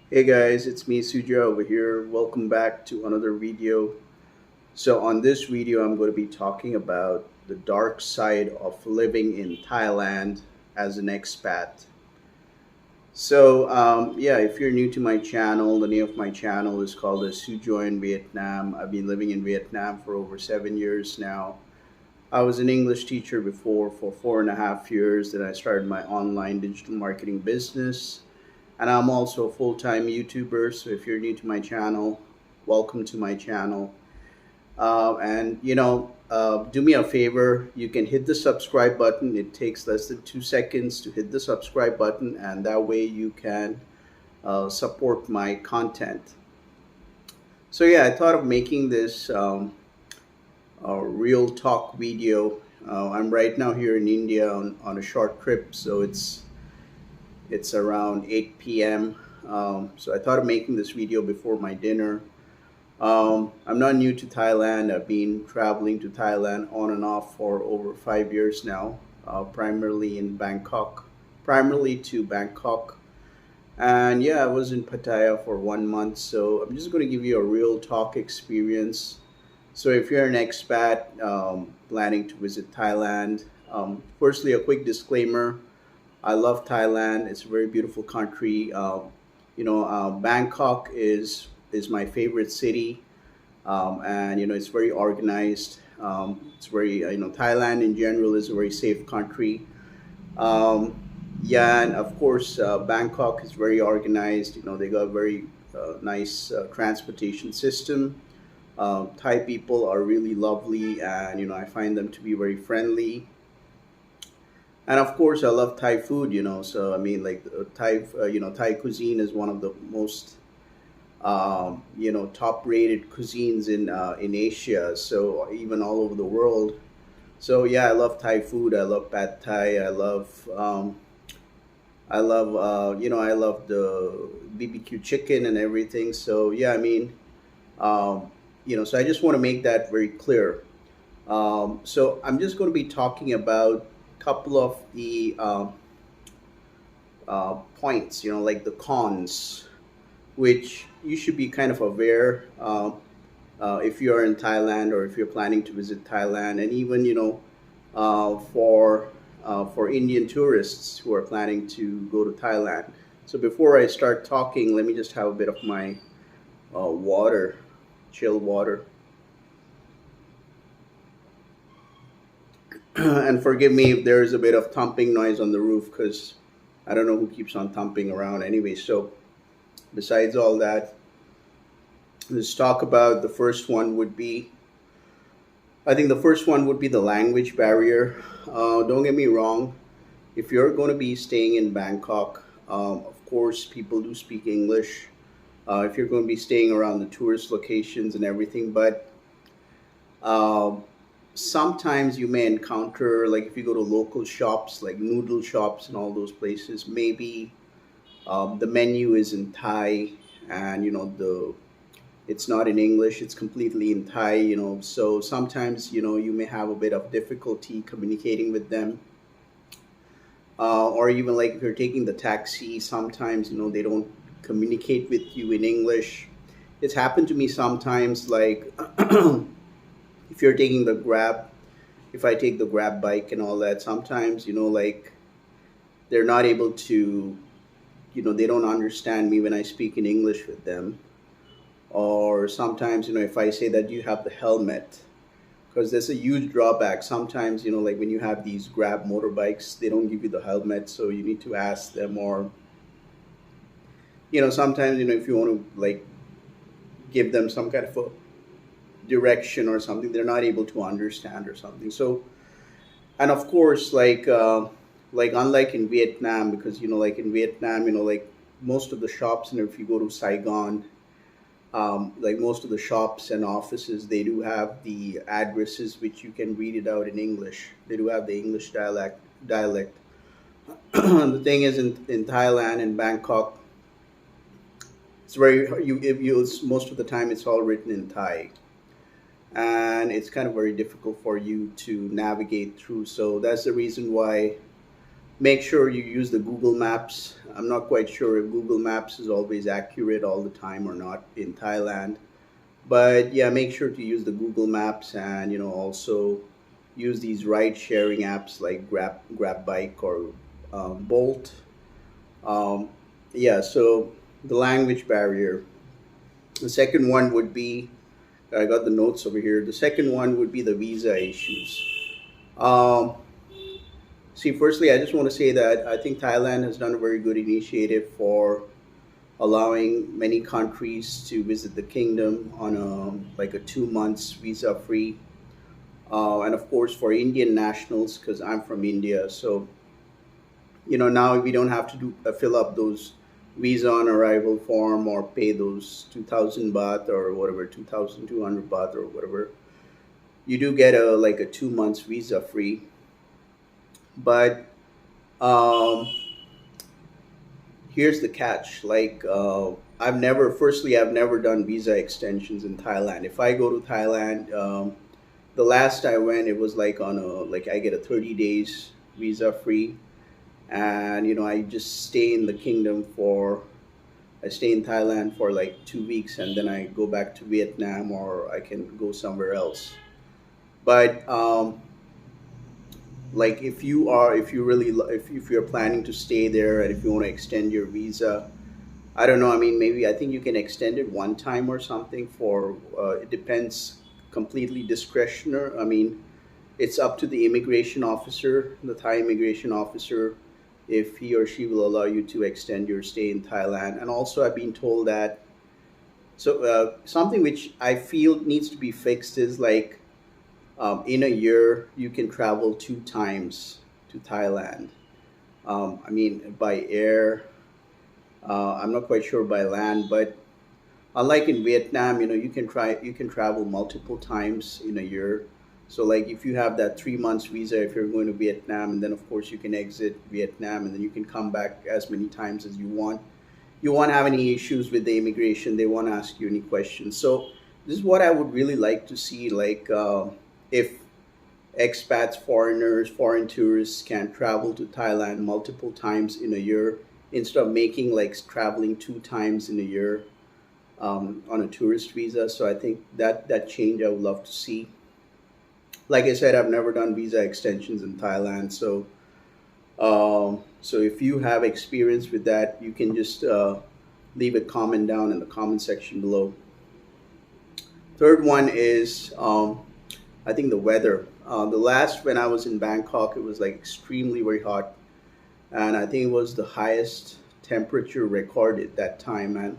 Hey guys, it's me Suja over here. Welcome back to another video. So on this video I'm going to be talking about the dark side of living in Thailand as an expat. So if you're new to my channel, the name of my channel is called as Sujo in Vietnam. I've been living in Vietnam for over 7 years now. I was an English teacher before for 4.5 years. Then I started my online digital marketing business. And I'm also a full time YouTuber. So if you're new to my channel, welcome to my channel. Do me a favor. You can hit the subscribe button. It takes less than 2 seconds to hit the subscribe button, and that way you can support my content. So, yeah, I thought of making this a real talk video. I'm right now here in India on a short trip, so it's around 8 p.m. So I thought of making this video before my dinner. I'm not new to Thailand. I've been traveling to Thailand on and off for over 5 years now, primarily to Bangkok. And yeah, I was in Pattaya for 1 month. So I'm just going to give you a real talk experience. So if you're an expat planning to visit Thailand, firstly, a quick disclaimer. I love Thailand. It's a very beautiful country. Bangkok is my favorite city, and it's very organized. It's very Thailand in general is a very safe country. Yeah, and of course Bangkok is very organized. They got a very nice transportation system. Thai people are really lovely, and I find them to be very friendly. And of course, I love Thai food. So I mean, like Thai cuisine is one of the most top-rated cuisines in Asia. So even all over the world. So yeah, I love Thai food. I love pad Thai. I love the BBQ chicken and everything. So yeah, I mean, so I just want to make that very clear. So I'm just going to be talking about a couple of the points, like the cons, which you should be kind of aware if you're in Thailand or if you're planning to visit Thailand, and even for Indian tourists who are planning to go to Thailand. So before I start talking, let me just have a bit of my water, chill water. And forgive me if there is a bit of thumping noise on the roof because I don't know who keeps on thumping around anyway. So, besides all that, let's talk about the first one would be I think the first one would be the language barrier. Don't get me wrong, if you're going to be staying in Bangkok, of course, people do speak English. If you're going to be staying around the tourist locations and everything, but um, sometimes you may encounter, like if you go to local shops, like noodle shops and all those places, maybe the menu is in Thai, and the it's not in English. It's completely in Thai. So sometimes you may have a bit of difficulty communicating with them, or even like if you're taking the taxi, sometimes they don't communicate with you in English. It's happened to me sometimes, like if you're taking the Grab, if I take the Grab bike and all that, sometimes like they're not able to, they don't understand me when I speak in English with them. Or sometimes if I say that you have the helmet, because there's a huge drawback. Sometimes like when you have these Grab motorbikes, they don't give you the helmet, so you need to ask them. Or sometimes if you want to like give them some kind of a direction or something, they're not able to understand or something. So, and of course, like unlike in Vietnam, because like in Vietnam, like most of the shops, and if you go to Saigon, like most of the shops and offices, they do have the addresses which you can read it out in English. They do have the English dialect. The thing is, in Thailand and Bangkok, it's very you if you it's, most of the time it's all written in Thai, and it's kind of very difficult for you to navigate through. So that's the reason why Make sure you use the Google Maps. I'm not quite sure if Google Maps is always accurate all the time or not in Thailand. But yeah, make sure to use the Google Maps, and also use these ride sharing apps like Grab Bike or Bolt. Um, yeah, so the language barrier. The second one would be, I got the notes over here. The second one would be the visa issues. Um, See, firstly, I just want to say that I think Thailand has done a very good initiative for allowing many countries to visit the kingdom on a 2 months visa free, and of course for Indian nationals, because I'm from India. So now we don't have to fill up those visa on arrival form or pay those 2,000 baht or whatever, 2,200 baht or whatever. You do get a 2 months visa free, but um, here's the catch. I've never done visa extensions in Thailand. If I go to Thailand, the last I went, it was like I get a 30 days visa free, and I just stay in the kingdom for I stay in Thailand for like 2 weeks, and then I go back to Vietnam, or I can go somewhere else. But like if you're planning to stay there, and if you want to extend your visa, I don't know. I mean, maybe I think you can extend it one time or something. It depends, completely discretionary. I mean, it's up to the immigration officer, the Thai immigration officer, if he or she will allow you to extend your stay in Thailand. And also, I've been told that something which I feel needs to be fixed is like, in a year you can travel 2 times to Thailand. I mean, by air. I'm not quite sure by land, but unlike in Vietnam, you can travel multiple times in a year. So like if you have that 3 months visa, if you're going to Vietnam, and then of course you can exit Vietnam, and then you can come back as many times as you want. You won't have any issues with the immigration. They won't ask you any questions. So this is what I would really like to see. Like if expats, foreigners, foreign tourists can travel to Thailand multiple times in a year, instead of making like traveling 2 times in a year on a tourist visa. So I think that change I would love to see. Like I said, I've never done visa extensions in Thailand, so if you have experience with that, you can just leave a comment down in the comment section below. Third one is I think the weather. The last when I was in Bangkok, it was like extremely very hot, and I think it was the highest temperature recorded that time. And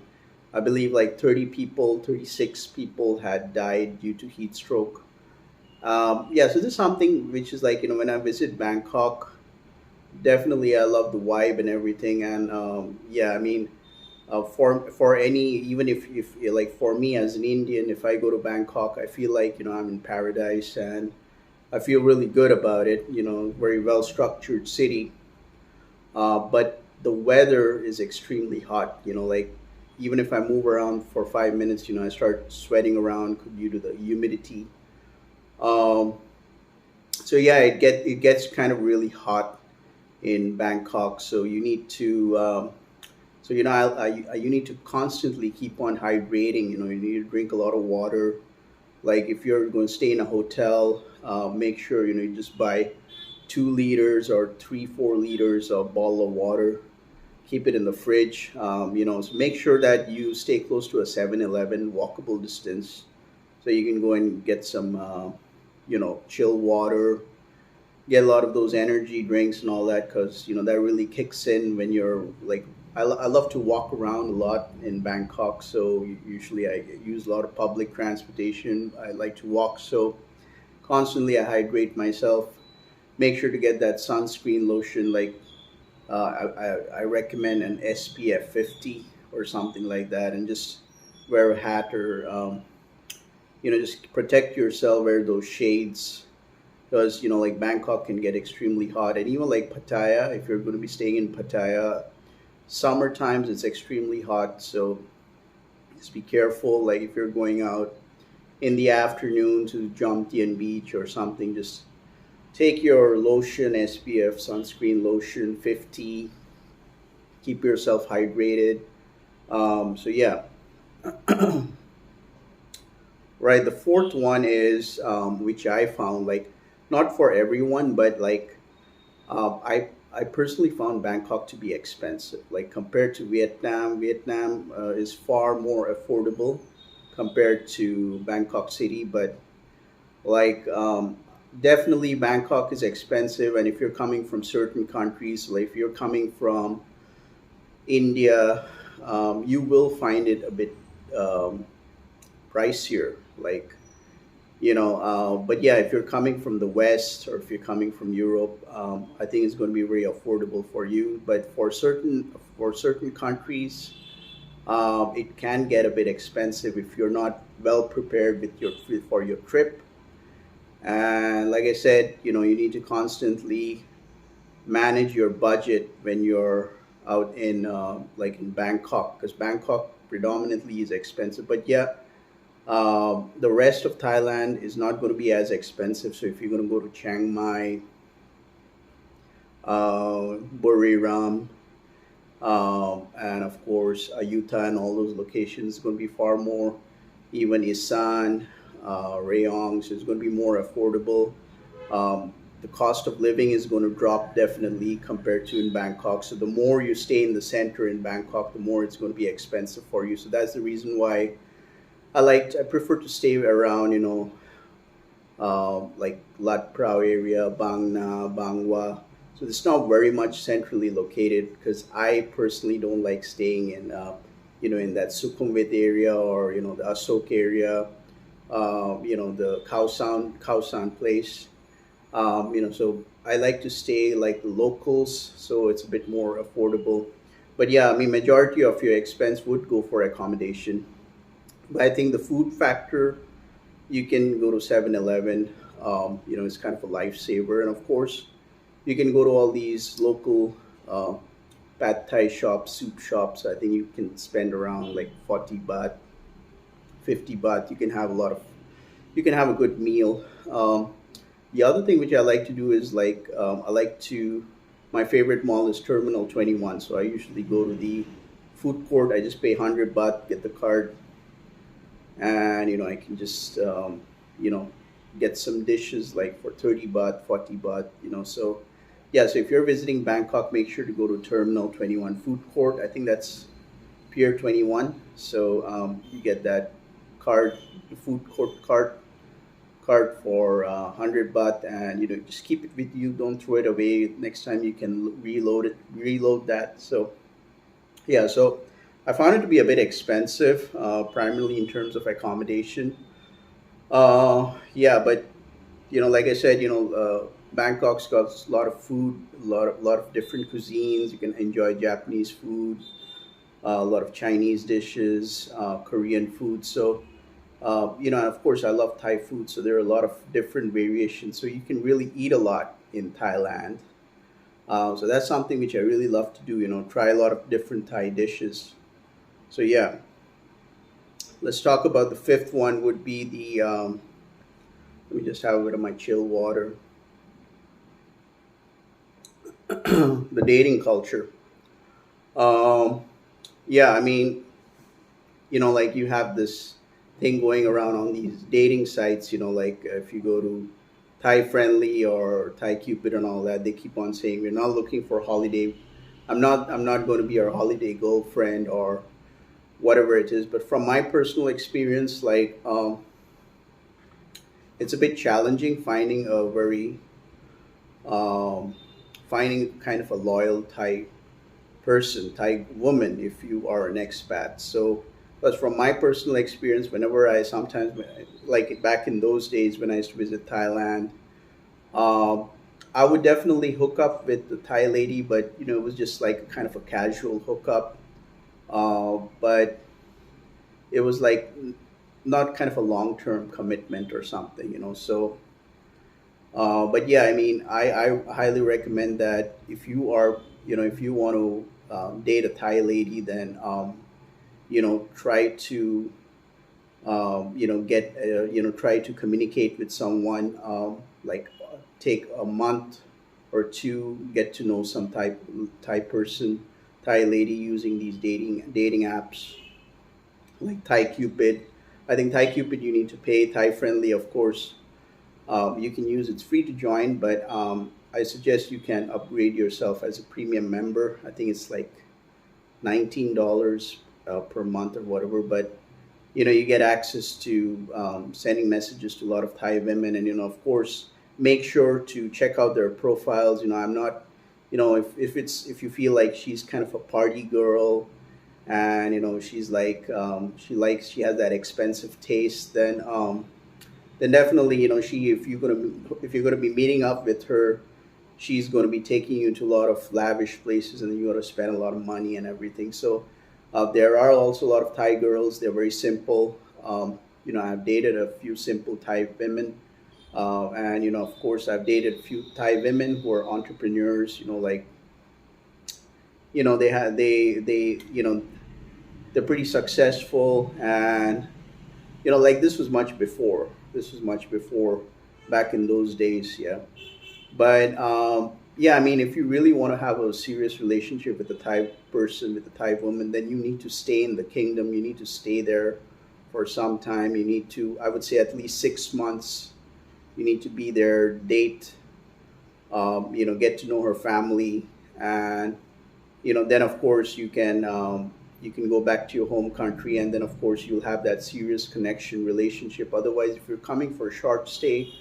I believe like 30 people, 36 people had died due to heat stroke. Yeah, so this is something which is like, when I visit Bangkok, definitely I love the vibe and everything. And yeah, I mean, for any, even if like for me as an Indian, if I go to Bangkok, I feel like I'm in paradise, and I feel really good about it. Very well structured city. But the weather is extremely hot. Like even if I move around for 5 minutes, I start sweating around due to the humidity. Um, so yeah, it gets kind of really hot in Bangkok. So you need to you need to constantly keep on hydrating. You need to drink a lot of water. Like if you're going to stay in a hotel, make sure you just buy 2 liters or 3 4 liters of bottle of water. Keep it in the fridge. So make sure that you stay close to a 7-Eleven, walkable distance, so you can go and get some chill water, get a lot of those energy drinks and all that, because that really kicks in when you're like, I love to walk around a lot in Bangkok, so usually I use a lot of public transportation. I like to walk, so constantly I hydrate myself. Make sure to get that sunscreen lotion. Like I recommend an SPF 50 or something like that, and just wear a hat, or just protect yourself. Wear those shades, because like Bangkok can get extremely hot, and even like Pattaya, if you're going to be staying in Pattaya, summer times it's extremely hot. So just be careful. Like if you're going out in the afternoon to Jomtien Beach or something, just take your lotion, SPF sunscreen lotion 50. Keep yourself hydrated. So yeah, right. The fourth one is which I found like not for everyone, but like I personally found Bangkok to be expensive. Like compared to Vietnam, Vietnam is far more affordable compared to Bangkok City. But like definitely Bangkok is expensive, and if you're coming from certain countries, like if you're coming from India, you will find it a bit um, pricier. Like but yeah, if you're coming from the West or if you're coming from Europe, I think it's going to be very affordable for you. But for certain countries, it can get a bit expensive if you're not well prepared for your trip. And like I said, you need to constantly manage your budget when you're out in like in Bangkok, because Bangkok predominantly is expensive. But yeah, the rest of Thailand is not going to be as expensive. So if you're going to go to Chiang Mai, Buriram, and of course Ayutthaya and all those locations, it's going to be far more. Even Isan, Rayong, so it's going to be more affordable. The cost of living is going to drop definitely compared to in Bangkok. So the more you stay in the center in Bangkok, the more it's going to be expensive for you. So that's the reason why I prefer to stay around, like Lat Prao area, Bang Na, Bangwa. So it's not very much centrally located because I personally don't like staying in that Sukhumvit area or the Asok area, the Khao place. So I like to stay like the locals, so it's a bit more affordable. But yeah, I mean, majority of your expense would go for accommodation. But I think the food factor, you can go to 7-Eleven. It's kind of a lifesaver. And of course, you can go to all these local pad thai shops, soup shops. I think you can spend around like 40 baht, 50 baht. You can have a good meal. The other thing which I like to do is like my favorite mall is Terminal 21. So I usually go to the food court. I just pay 100 baht, get the card, and I can just you know get some dishes like for 30 baht, 40 baht. So yeah, so if you're visiting Bangkok, make sure to go to Terminal 21 food court. I think that's Pier 21. So you get that card, the food court card for 100 baht, and just keep it with you, don't throw it away. Next time you can reload that. So yeah, so I found it to be a bit expensive, primarily in terms of accommodation. Yeah, but like I said, Bangkok's got a lot of food, a lot of different cuisines. You can enjoy Japanese food, a lot of Chinese dishes, Korean food. So and of course, I love Thai food. So there are a lot of different variations. So you can really eat a lot in Thailand. So that's something which I really love to do. Try a lot of different Thai dishes. So yeah, let's talk about the fifth one. Would be the let me just have a bit of my chill water. The dating culture. Um, yeah, I mean, like you have this thing going around on these dating sites. Like if you go to Thai Friendly or Thai Cupid and all that, they keep on saying we're not looking for holiday. I'm not going to be your holiday girlfriend or whatever it is. But from my personal experience, like it's a bit challenging um, finding kind of a loyal Thai person, Thai woman, if you are an expat. So, but from my personal experience, whenever I sometimes, like back in those days when I used to visit Thailand, um, I would definitely hook up with the Thai lady, but it was just like kind of a casual hookup. But it was like not kind of a long term commitment or something. So, but yeah, I mean, I highly recommend that if you want to date a Thai lady, then try to try to communicate with someone. like take a month or two, get to know some Thai person, Thai lady using these dating apps like Thai Cupid. I think Thai Cupid you need to pay. Thai friendly, of course, you can use. It's free to join, but I suggest you can upgrade yourself as a premium member. I think it's like $19 per month or whatever. But you get access to sending messages to a lot of Thai women, and of course, make sure to check out their profiles. I'm not, if you feel like she's kind of a party girl, and she's like she has that expensive taste, then definitely she if you're gonna be meeting up with her, she's going to be taking you to a lot of lavish places, and then you got to spend a lot of money and everything. So there are also a lot of Thai girls. They're very simple. I've dated a few simple Thai women, and of course, I've dated a few Thai women who are entrepreneurs. Like they're pretty successful, and like this was much before, back in those days. Yeah. But yeah, I mean, if you really want to have a serious relationship with a Thai person, with a Thai woman, then you need to stay in the kingdom. You need to stay there for some time. You need to, I would say, at least 6 months. You need to be there, date, get to know her family, and then of course you can go back to your home country, and then of course you'll have that serious connection relationship. Otherwise, if you're coming for a short stay,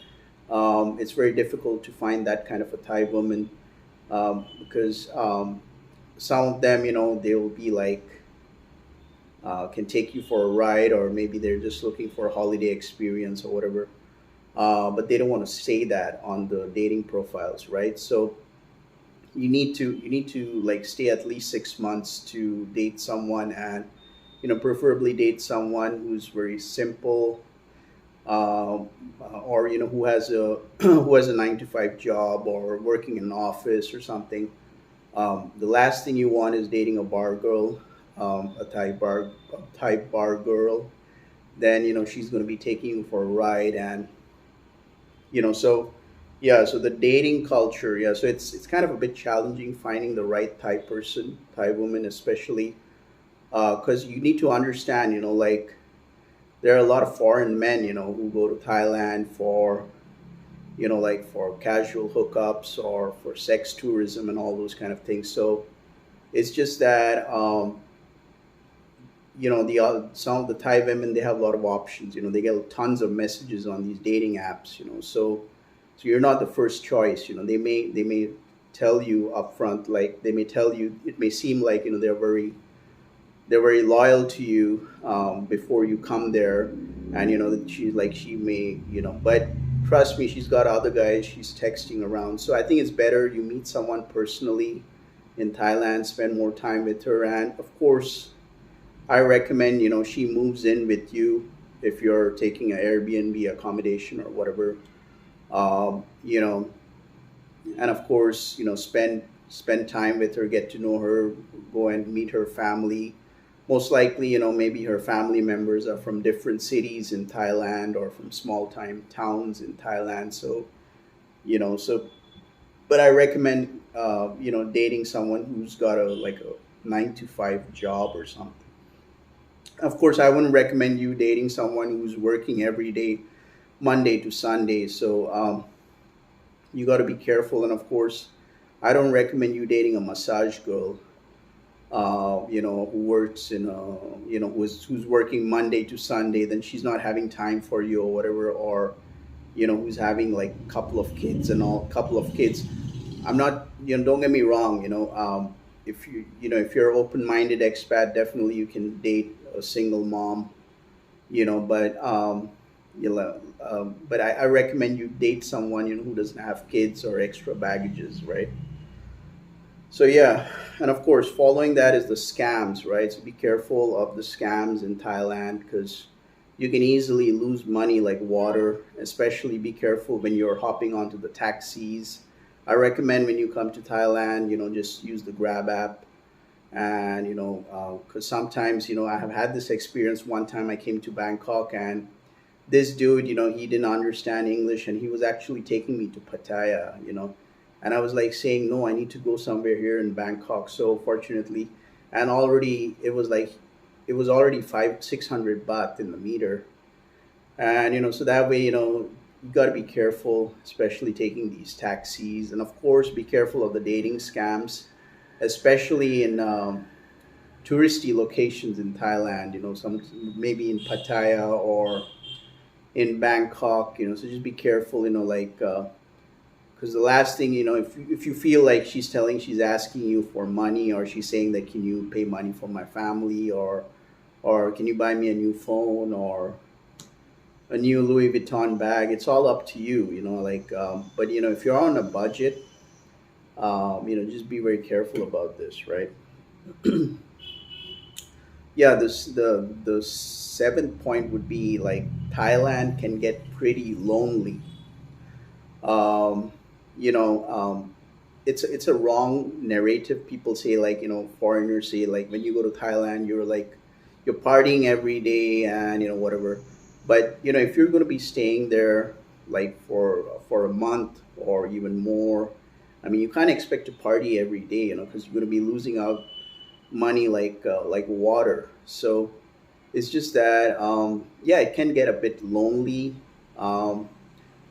it's very difficult to find that kind of a Thai woman, because some of them, they will be like, can take you for a ride, or maybe they're just looking for a holiday experience or whatever. But they don't want to say that on the dating profiles, right? So you need to like stay at least 6 months to date someone, and preferably date someone who's very simple, or who has a who has a 9 to 5 job, or working in an office or something. The last thing you want is dating a bar girl, a Thai bar girl. Then she's going to be taking you for a ride, and so yeah. So the dating culture, yeah. So it's kind of a bit challenging finding the right Thai person, Thai woman especially, because you need to understand, like there are a lot of foreign men, who go to Thailand for, like for casual hookups or for sex tourism and all those kind of things. So it's just that, some of the Thai women, they have a lot of options. They get tons of messages on these dating apps. So you're not the first choice. They may tell you upfront, like they may tell you, it may seem like they're very loyal to you, before you come there, and that she may, but trust me, she's got other guys she's texting around. So I think it's better you meet someone personally in Thailand, spend more time with her, and of course I recommend she moves in with you if you're taking an Airbnb accommodation or whatever. um, you know and of course spend time with her, get to know her, go and meet her family. Most likely, maybe her family members are from different cities in Thailand, or from small time towns in Thailand. So but I recommend dating someone who's got a 9 to 5 job or something. Of course, I wouldn't recommend you dating someone who's working every day, Monday to Sunday. So you got to be careful. And of course, I don't recommend you dating a massage girl, who works in who's working Monday to Sunday. Then she's not having time for you or whatever, or who's having like a couple of kids and all, couple of kids. I'm not, don't get me wrong, if you're open-minded expat, definitely you can date a single mom, but I recommend you date someone who doesn't have kids or extra baggages, right? So yeah, and of course, following that is the scams, right? So be careful of the scams in Thailand, because you can easily lose money like water. Especially be careful when you're hopping onto the taxis. I recommend when you come to Thailand, just use the Grab app, and because sometimes I have had this experience. One time I came to Bangkok, and this dude, he didn't understand English, and he was actually taking me to Pattaya, and I was like saying, no, I need to go somewhere here in Bangkok. So fortunately, and already it was already 500-600 baht in the meter, and so that way, you got to be careful, especially taking these taxis, and of course, be careful of the dating scams, especially in touristy locations in Thailand. Some maybe in Pattaya or in Bangkok. So just be careful. Like because the last thing, if you feel like she's asking you for money, or she's saying that, can you pay money for my family, or can you buy me a new phone, or a new Louis Vuitton bag, it's all up to you. Like but if you're on a budget, just be very careful about this, right? Yeah, the seventh point would be like Thailand can get pretty lonely. um, it's a wrong narrative. People say, like, foreigners say, like, when you go to Thailand, you're partying every day, and whatever. But if you're going to be staying there like for a month or even more, I mean, you can't expect to party every day, because you're going to be losing out money like water. So it's just that, yeah, it can get a bit lonely. um,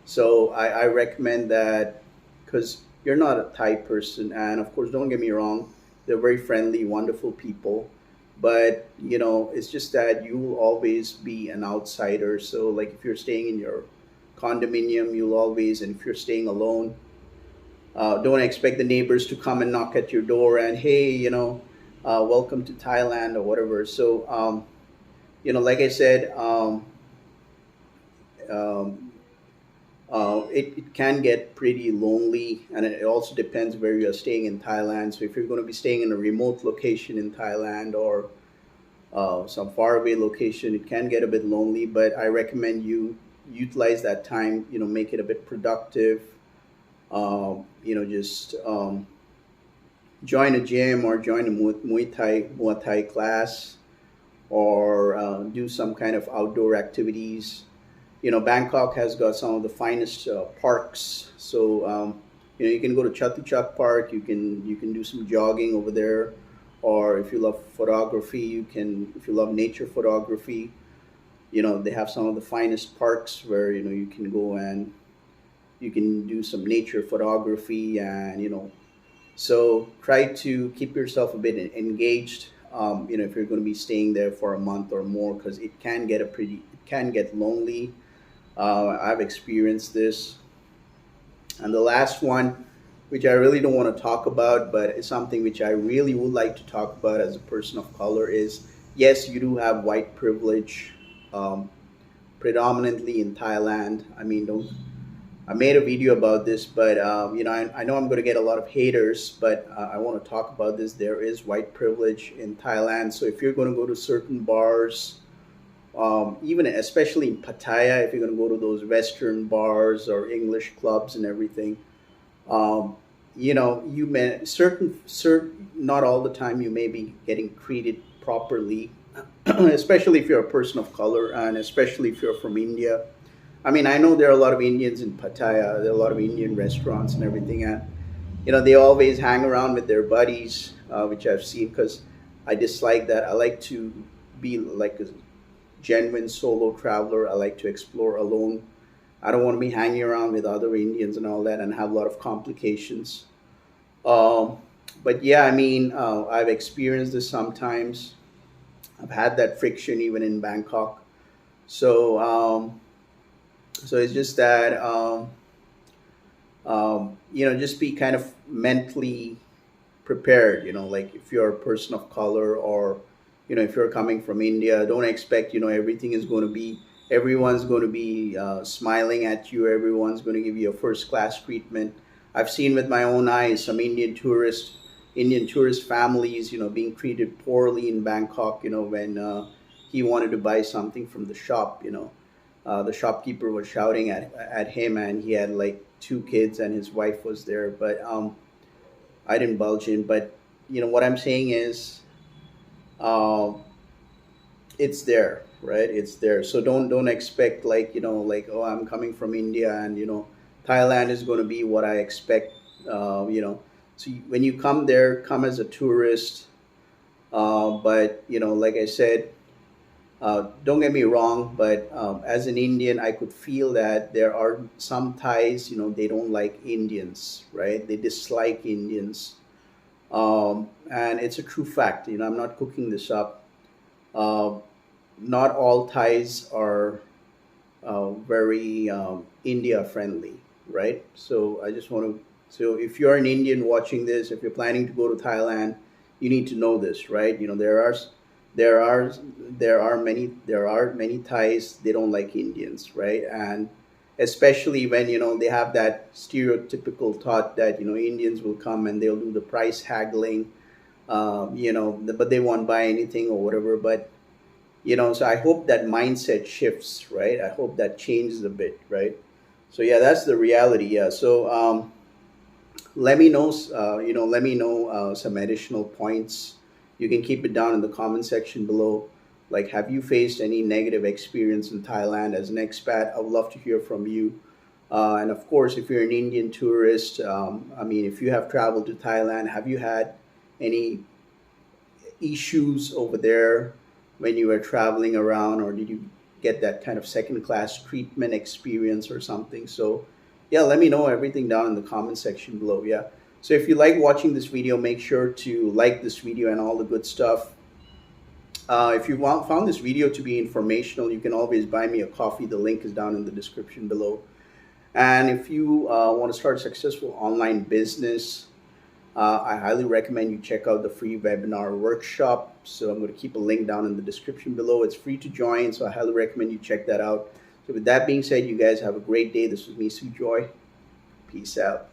so I recommend that, because you're not a Thai person, and of course, don't get me wrong, they're very friendly, wonderful people. But it's just that you will always be an outsider. So, like, if you're staying in your condominium, you'll always, and if you're staying alone, don't expect the neighbors to come and knock at your door and, hey, welcome to Thailand or whatever. So, like I said, um, it can get pretty lonely, and it also depends where you're staying in Thailand. So if you're going to be staying in a remote location in Thailand, or some faraway location, it can get a bit lonely. But I recommend you utilize that time, make it a bit productive. Just join a gym, or join a Muay Thai class, or do some kind of outdoor activities. Bangkok has got some of the finest parks. So, you can go to Chatuchak Park. You can do some jogging over there, or if you love photography, you can. If you love nature photography, they have some of the finest parks where you can go, and you can do some nature photography. And so try to keep yourself a bit engaged. If you're going to be staying there for a month or more, because it can get lonely. I've experienced this. And the last one, which I really don't want to talk about, but it's something which I really would like to talk about as a person of color, is yes, you do have white privilege, um, predominantly in Thailand. I mean, don't. I made a video about this, but I know I'm going to get a lot of haters, but I want to talk about this. There is white privilege in Thailand. So if you're going to go to certain bars, even especially in Pattaya, if you're going to go to those Western bars or English clubs and everything, um, you may certain not all the time you may be getting treated properly, especially if you're a person of color, and especially if you're from India. I mean, I know there are a lot of Indians in Pattaya. There are a lot of Indian restaurants and everything, and they always hang around with their buddies, which I've seen, because I dislike that. I like to be like a genuine solo traveler. I like to explore alone. I don't want to be hanging around with other Indians and all that, and have a lot of complications. Um, but yeah, I mean, I've experienced this sometimes. I've had that friction even in Bangkok. So, so it's just that, just be kind of mentally prepared. Like, if you're a person of color, or if you're coming from India, don't expect everything is going to be everyone's going to be smiling at you. Everyone's going to give you a first class treatment. I've seen with my own eyes some Indian tourist families, being treated poorly in Bangkok. When he wanted to buy something from the shop, the shopkeeper was shouting at him, and he had like two kids, and his wife was there. But I didn't bulge in. But what I'm saying is, uh, it's there. right? It's there. So don't expect, like, like, oh, I'm coming from India, and Thailand is going to be what I expect. So when you come there, come as a tourist. But like I said, don't get me wrong, but as an Indian, I could feel that there are some Thais, they don't like Indians, right? They dislike Indians. And it's a true fact. I'm not cooking this up. Uh, Not all Thais are very India friendly, right? So I just want to. So if you're an Indian watching this, if you're planning to go to Thailand, you need to know this, right? There are, there are many Thais, they don't like Indians, right? And especially when they have that stereotypical thought that Indians will come and they'll do the price haggling, but they won't buy anything or whatever. But so I hope that mindset shifts, right? I hope that changes a bit, right? So yeah, that's the reality. Yeah. So let me know, let me know some additional points. You can keep it down in the comment section below. Like, have you faced any negative experience in Thailand as an expat? I would love to hear from you. And of course, if you're an Indian tourist, I mean, if you have traveled to Thailand, have you had any issues over there when you were traveling around, or did you get that kind of second class treatment experience or something? So yeah, let me know everything down in the comment section below. Yeah, so if you like watching this video, make sure to like this video and all the good stuff. If you found this video to be informational, you can always buy me a coffee. The link is down in the description below. And if you want to start a successful online business, I highly recommend you check out the free webinar workshop. So I'm going to keep a link down in the description below. It's free to join, so I highly recommend you check that out. So with that being said, you guys have a great day. This was me, Sujoy. Peace out.